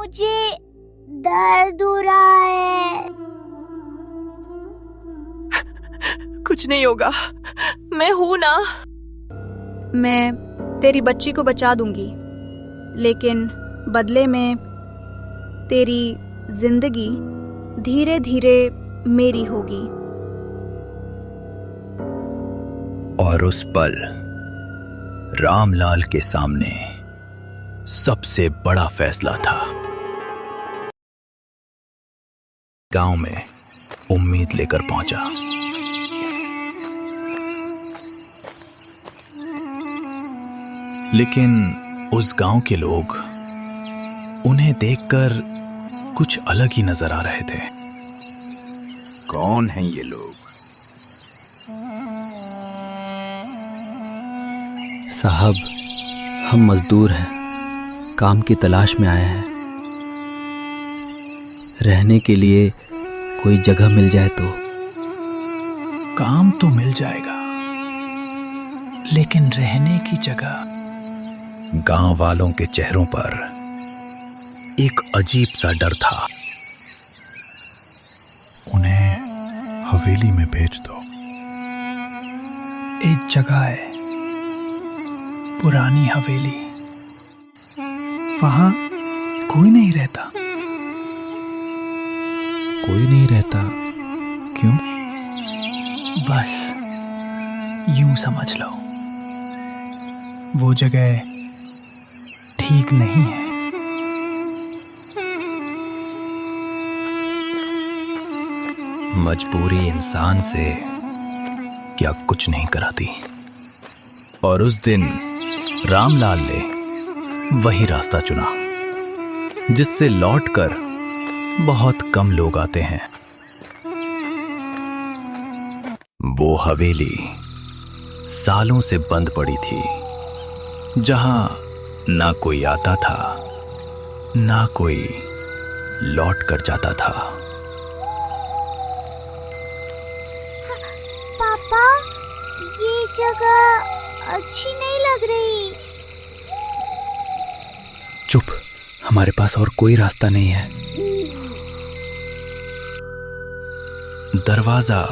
मुझे दर्द हो रहा है। कुछ नहीं होगा, मैं हूं ना। मैं तेरी बच्ची को बचा दूंगी, लेकिन बदले में तेरी जिंदगी धीरे धीरे मेरी होगी। और उस पल रामलाल के सामने सबसे बड़ा फैसला था। गांव में उम्मीद लेकर पहुंचा। लेकिन उस गांव के लोग उन्हें देखकर कुछ अलग ही नजर आ रहे थे। कौन हैं ये लोग? साहब, हम मजदूर हैं, काम की तलाश में आए हैं। रहने के लिए कोई जगह मिल जाए तो। काम तो मिल जाएगा, लेकिन रहने की जगह। गांव वालों के चेहरों पर एक अजीब सा डर था। उन्हें हवेली में भेज दो। एक जगह है, पुरानी हवेली। वहां कोई नहीं रहता। कोई नहीं रहता? क्यों? बस यूं समझ लो, वो जगह ठीक नहीं है। मजबूरी इंसान से क्या कुछ नहीं कराती। और उस दिन रामलाल ने वही रास्ता चुना जिससे लौटकर बहुत कम लोग आते हैं। वो हवेली सालों से बंद पड़ी थी, जहां ना कोई आता था, ना कोई लौट कर जाता था। पापा, ये जगह अच्छी नहीं लग रही। चुप, हमारे पास और कोई रास्ता नहीं है। दरवाजा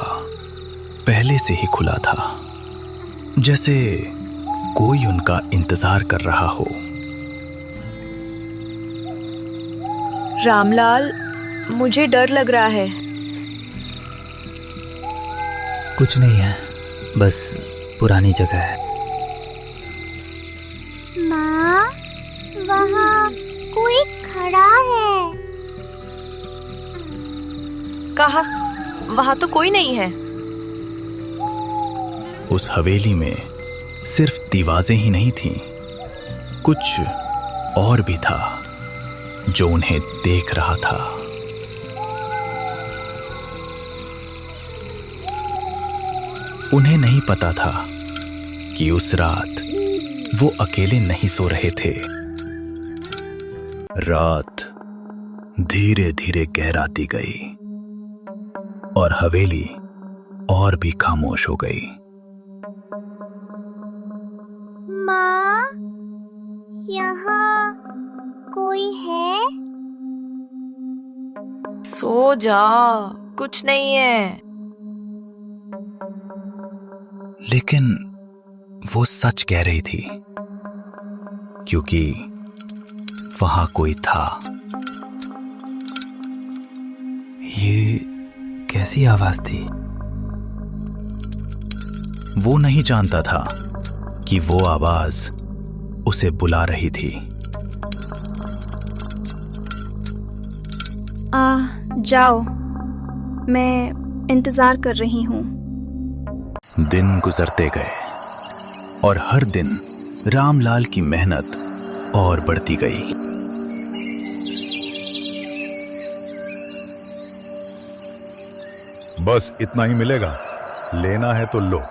पहले से ही खुला था, जैसे कोई उनका इंतजार कर रहा हो। रामलाल, मुझे डर लग रहा है। कुछ नहीं है, बस पुरानी जगह है। माँ, वहाँ कोई खड़ा है। कहा? वहां तो कोई नहीं है। उस हवेली में सिर्फ दीवारें ही नहीं थीं, कुछ और भी था जो उन्हें देख रहा था। उन्हें नहीं पता था कि उस रात वो अकेले नहीं सो रहे थे। रात धीरे धीरे गहराती गई और हवेली और भी खामोश हो गई। माँ, यहाँ कोई है? सो जा, कुछ नहीं है। लेकिन वो सच कह रही थी, क्योंकि वहां कोई था। ये कैसी आवाज थी? वो नहीं जानता था कि वो आवाज उसे बुला रही थी। जाओ, मैं इंतजार कर रही हूँ। दिन गुजरते गए और हर दिन रामलाल की मेहनत और बढ़ती गई। बस इतना ही मिलेगा, लेना है तो लो।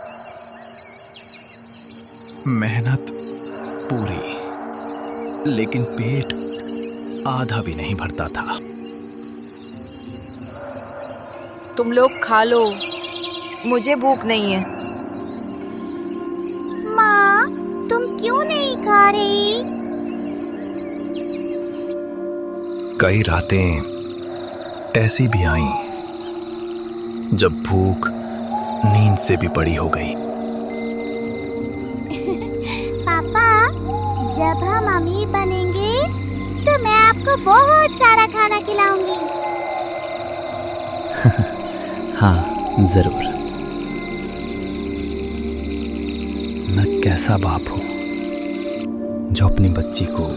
मेहनत पूरी, लेकिन पेट आधा भी नहीं भरता था। तुम लोग खा लो, मुझे भूख नहीं है। माँ, तुम क्यों नहीं खा रही? कई रातें ऐसी भी आईं जब भूख नींद से भी बड़ी हो गई। पापा, जब हम अमीर बनेंगे तो मैं आपको बहुत सारा खाना खिलाऊंगी। हाँ, जरूर। मैं कैसा बाप हूं जो अपनी बच्ची को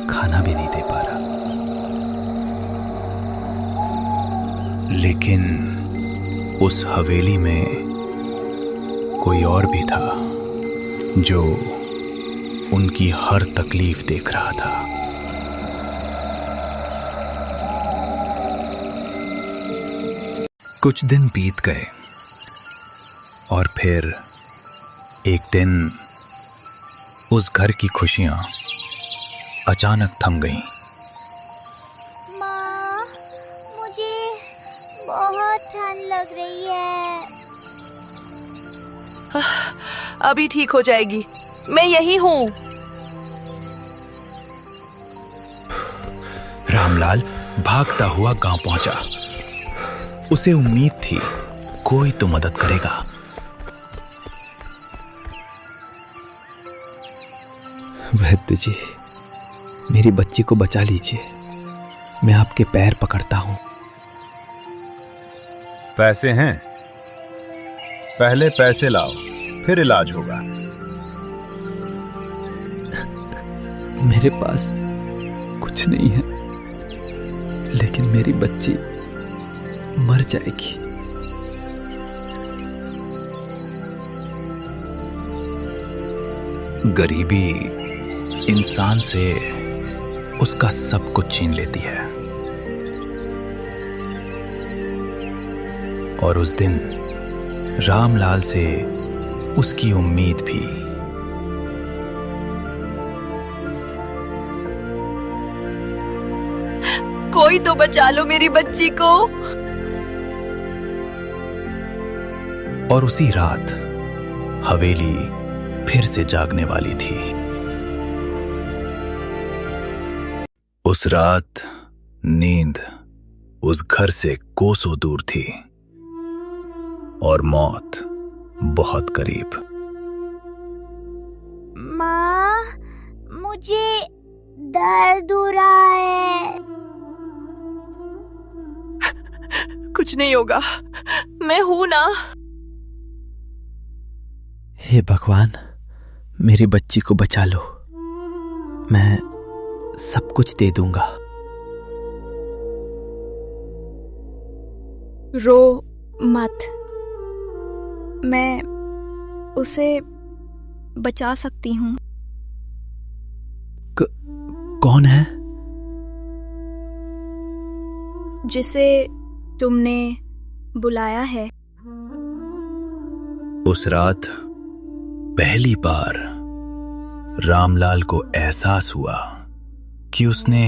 खाना भी नहीं दे पा रहा। लेकिन उस हवेली में कोई और भी था जो उनकी हर तकलीफ देख रहा था। कुछ दिन बीत गए और फिर एक दिन उस घर की खुशियां अचानक थम गईं। माँ, मुझे बहुत ठंड लग रही है। अभी ठीक हो जाएगी, मैं यही हूँ। रामलाल भागता हुआ गांव पहुंचा। उसे उम्मीद थी कोई तो मदद करेगा। वैद्य जी, मेरी बच्ची को बचा लीजिए। मैं आपके पैर पकड़ता हूं। पैसे हैं? पहले पैसे लाओ, फिर इलाज होगा। मेरे पास कुछ नहीं है, लेकिन मेरी बच्ची मर जाएगी। गरीबी इंसान से उसका सब कुछ छीन लेती है। और उस दिन रामलाल से उसकी उम्मीद भी। कोई तो बचा लो मेरी बच्ची को। और उसी रात हवेली फिर से जागने वाली थी। उस रात नींद उस घर से कोसों दूर थी और मौत बहुत करीब। माँ, मुझे दर्द हो रहा है। कुछ नहीं होगा, मैं हूं ना। हे भगवान, मेरी बच्ची को बचा लो। मैं सब कुछ दे दूंगा। रो मत, मैं उसे बचा सकती हूँ। कौन है? जिसे तुमने बुलाया है। उस रात पहली बार रामलाल को एहसास हुआ कि उसने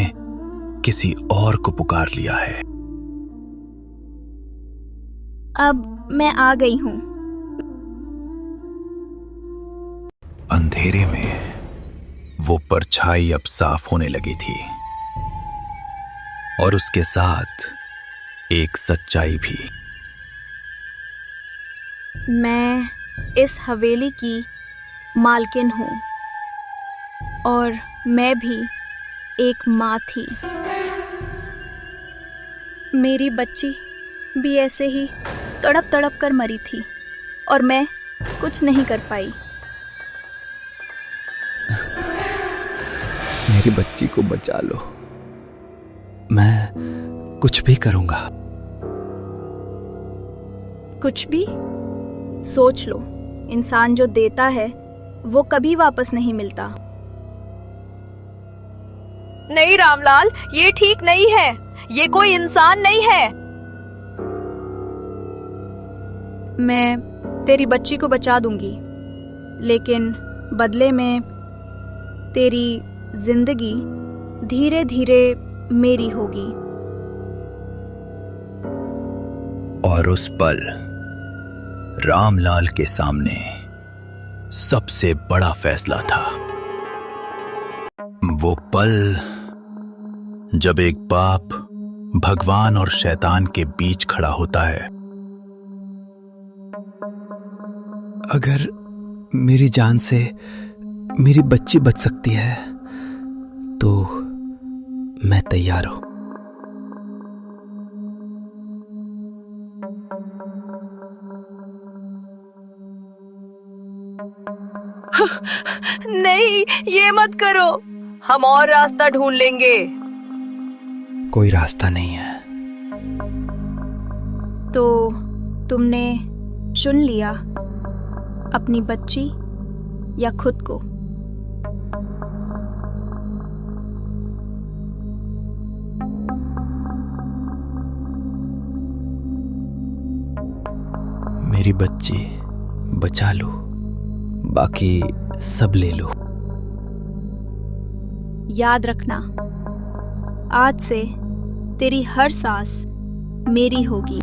किसी और को पुकार लिया है। अब मैं आ गई हूँ। अंधेरे में वो परछाई अब साफ होने लगी थी और उसके साथ एक सच्चाई भी। मैं इस हवेली की मालकिन हूँ और मैं भी एक माँ थी। मेरी बच्ची भी ऐसे ही तड़प तड़प कर मरी थी और मैं कुछ नहीं कर पाई। मेरी बच्ची को बचा लो। मैं कुछ भी करूंगा। कुछ भी? सोच लो, इंसान जो देता है वो कभी वापस नहीं मिलता। नहीं रामलाल, ये ठीक नहीं है। ये कोई इंसान नहीं है। मैं तेरी बच्ची को बचा दूंगी, लेकिन बदले में तेरी जिंदगी धीरे धीरे मेरी होगी। और उस पल रामलाल के सामने सबसे बड़ा फैसला था। वो पल जब एक बाप भगवान और शैतान के बीच खड़ा होता है। अगर मेरी जान से मेरी बच्ची बच सकती है तो मैं तैयार हूं। नहीं, ये मत करो। हम और रास्ता ढूंढ लेंगे। कोई रास्ता नहीं है। तो तुमने चुन लिया अपनी बच्ची या खुद को? मेरी बच्ची बचा लो, बाकी सब ले लो। याद रखना, आज से तेरी हर सांस मेरी होगी।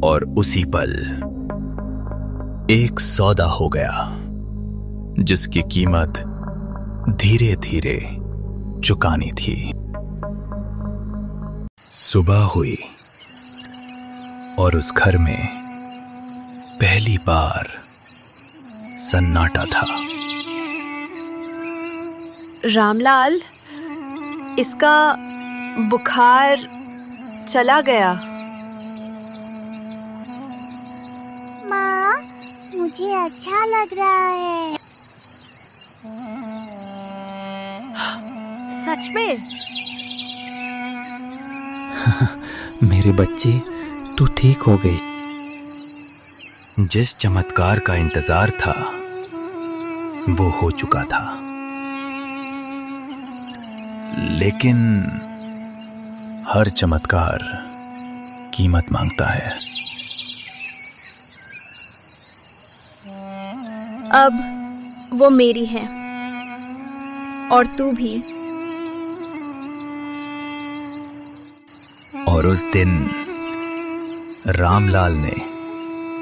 और उसी पल एक सौदा हो गया जिसकी कीमत धीरे धीरे चुकानी थी। सुबह हुई और उस घर में पहली बार सन्नाटा था। रामलाल, इसका बुखार चला गया। माँ, मुझे अच्छा लग रहा है। सच में? मेरी बच्ची, तू ठीक हो गई। जिस चमत्कार का इंतजार था वो हो चुका था, लेकिन हर चमत्कार कीमत मांगता है। अब वो मेरी है और तू भी। और उस दिन रामलाल ने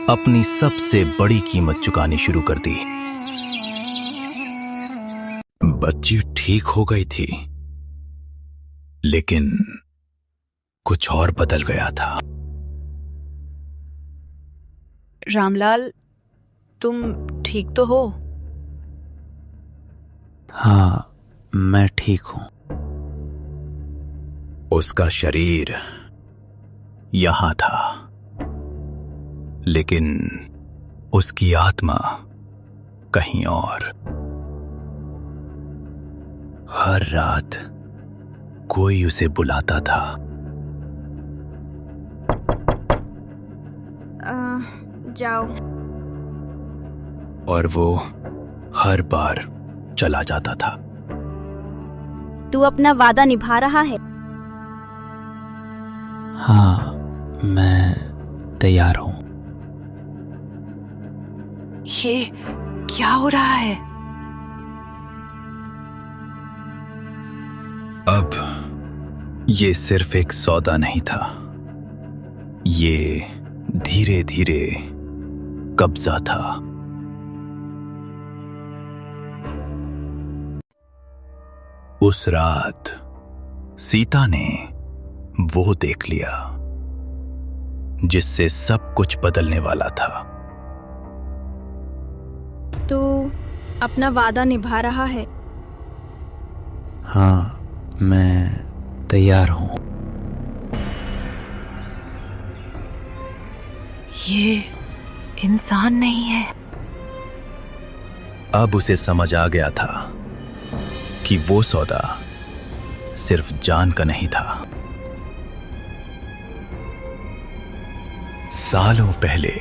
अपनी सबसे बड़ी कीमत चुकानी शुरू कर दी। बच्ची ठीक हो गई थी, लेकिन कुछ और बदल गया था। रामलाल, तुम ठीक तो हो? हाँ, मैं ठीक हूं। उसका शरीर यहां था, लेकिन उसकी आत्मा कहीं और। हर रात कोई उसे बुलाता था। जाओ। और वो हर बार चला जाता था। तू अपना वादा निभा रहा है? हाँ, मैं तैयार हूं। ये क्या हो रहा है? अब ये सिर्फ एक सौदा नहीं था, ये धीरे धीरे कब्जा था। उस रात सीता ने वो देख लिया जिससे सब कुछ बदलने वाला था। तू अपना वादा निभा रहा है? हाँ, मैं तैयार हूं। ये इंसान नहीं है। अब उसे समझ आ गया था कि वो सौदा सिर्फ जान का नहीं था। सालों पहले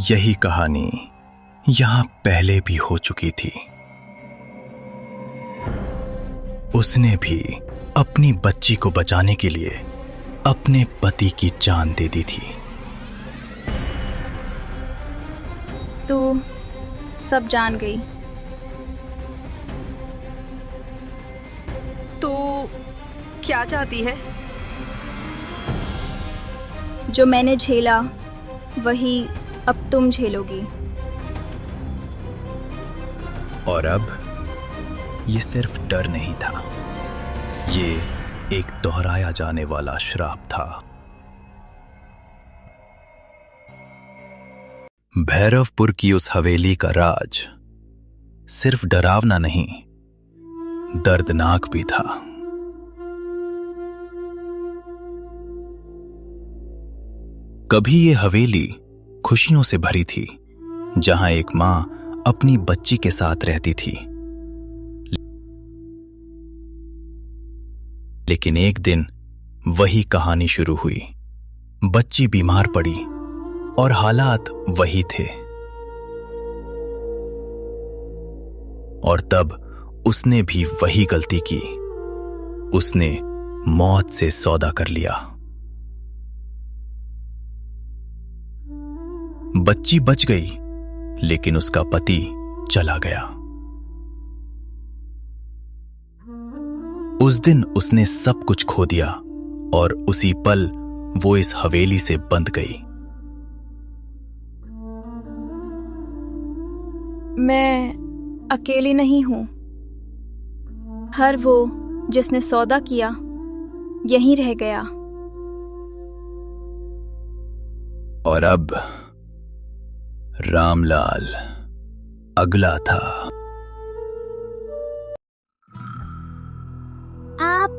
यही कहानी यहां पहले भी हो चुकी थी। उसने भी अपनी बच्ची को बचाने के लिए अपने पति की जान दे दी थी। तू सब जान गई। तू क्या चाहती है? जो मैंने झेला वही अब तुम झेलोगी। और अब ये सिर्फ डर नहीं था, ये एक दोहराया जाने वाला श्राप था। भैरवपुर की उस हवेली का राज सिर्फ डरावना नहीं, दर्दनाक भी था। कभी ये हवेली खुशियों से भरी थी, जहां एक मां अपनी बच्ची के साथ रहती थी। लेकिन एक दिन वही कहानी शुरू हुई। बच्ची बीमार पड़ी और हालात वही थे। और तब उसने भी वही गलती की, उसने मौत से सौदा कर लिया। बच्ची बच गई, लेकिन उसका पति चला गया। उस दिन उसने सब कुछ खो दिया और उसी पल वो इस हवेली से बंध गई। मैं अकेली नहीं हूं। हर वो जिसने सौदा किया यहीं रह गया। और अब रामलाल अगला था। आप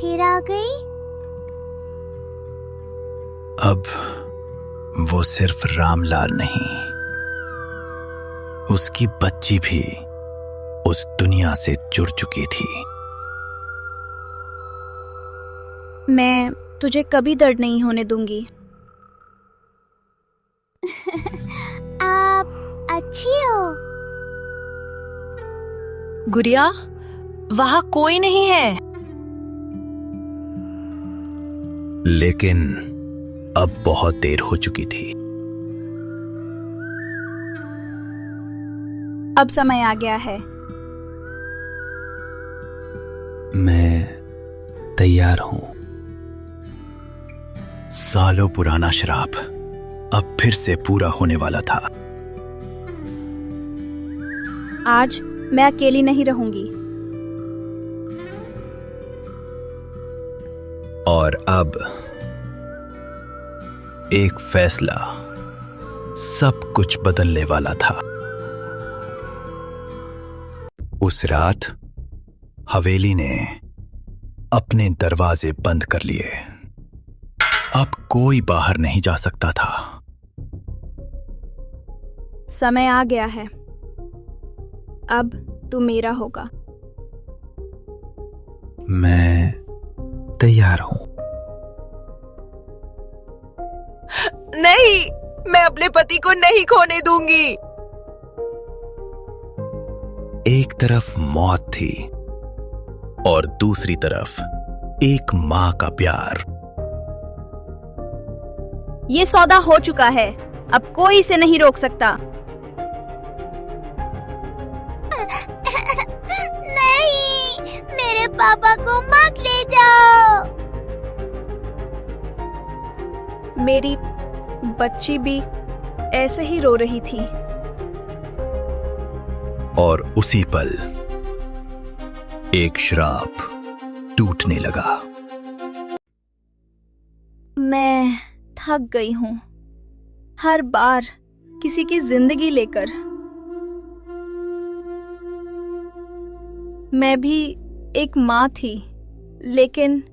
फिर आ गई? अब वो सिर्फ रामलाल नहीं, उसकी बच्ची भी उस दुनिया से जुड़ चुकी थी। मैं तुझे कभी दर्द नहीं होने दूंगी। आप अच्छी हो? गुड़िया, वहां कोई नहीं है। लेकिन अब बहुत देर हो चुकी थी। अब समय आ गया है। मैं तैयार हूं। सालों पुराना श्राप अब फिर से पूरा होने वाला था। आज मैं अकेली नहीं रहूंगी। और अब एक फैसला सब कुछ बदलने वाला था। उस रात हवेली ने अपने दरवाजे बंद कर लिए। अब कोई बाहर नहीं जा सकता था। समय आ गया है। अब तू मेरा होगा। मैं तैयार हूं। नहीं, मैं अपने पति को नहीं खोने दूंगी। एक तरफ मौत थी और दूसरी तरफ एक मां का प्यार। ये सौदा हो चुका है, अब कोई इसे नहीं रोक सकता। नहीं, मेरे पापा को मत ले जाओ। मेरी बच्ची भी ऐसे ही रो रही थी। और उसी पल एक श्राप टूटने लगा। मैं थक गई हूं, हर बार किसी की जिंदगी लेकर। मैं भी एक मां थी, लेकिन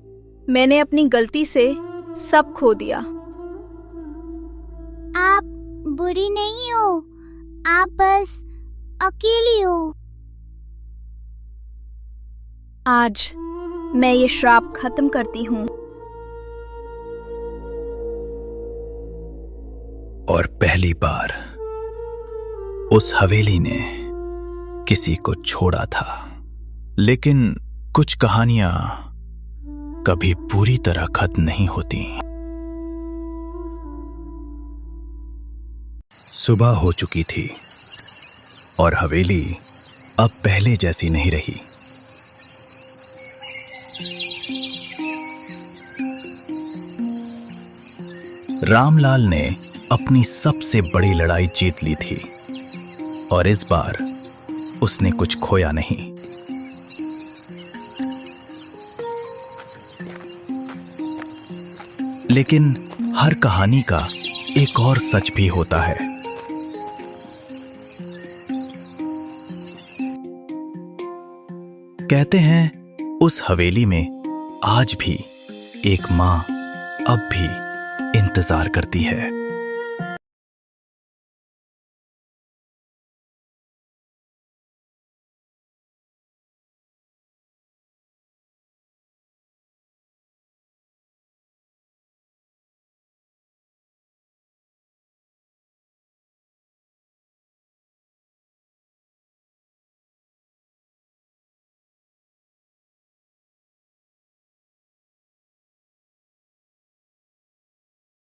मैंने अपनी गलती से सब खो दिया। आप बुरी नहीं हो, आप बस अकेली हो। आज मैं ये श्राप खत्म करती हूँ। और पहली बार उस हवेली ने किसी को छोड़ा था। लेकिन कुछ कहानियां कभी पूरी तरह खत्म नहीं होती। सुबह हो चुकी थी और हवेली अब पहले जैसी नहीं रही। रामलाल ने अपनी सबसे बड़ी लड़ाई जीत ली थी और इस बार उसने कुछ खोया नहीं, लेकिन हर कहानी का एक और सच भी होता है। कहते हैं उस हवेली में आज भी एक मां अब भी इंतजार करती है।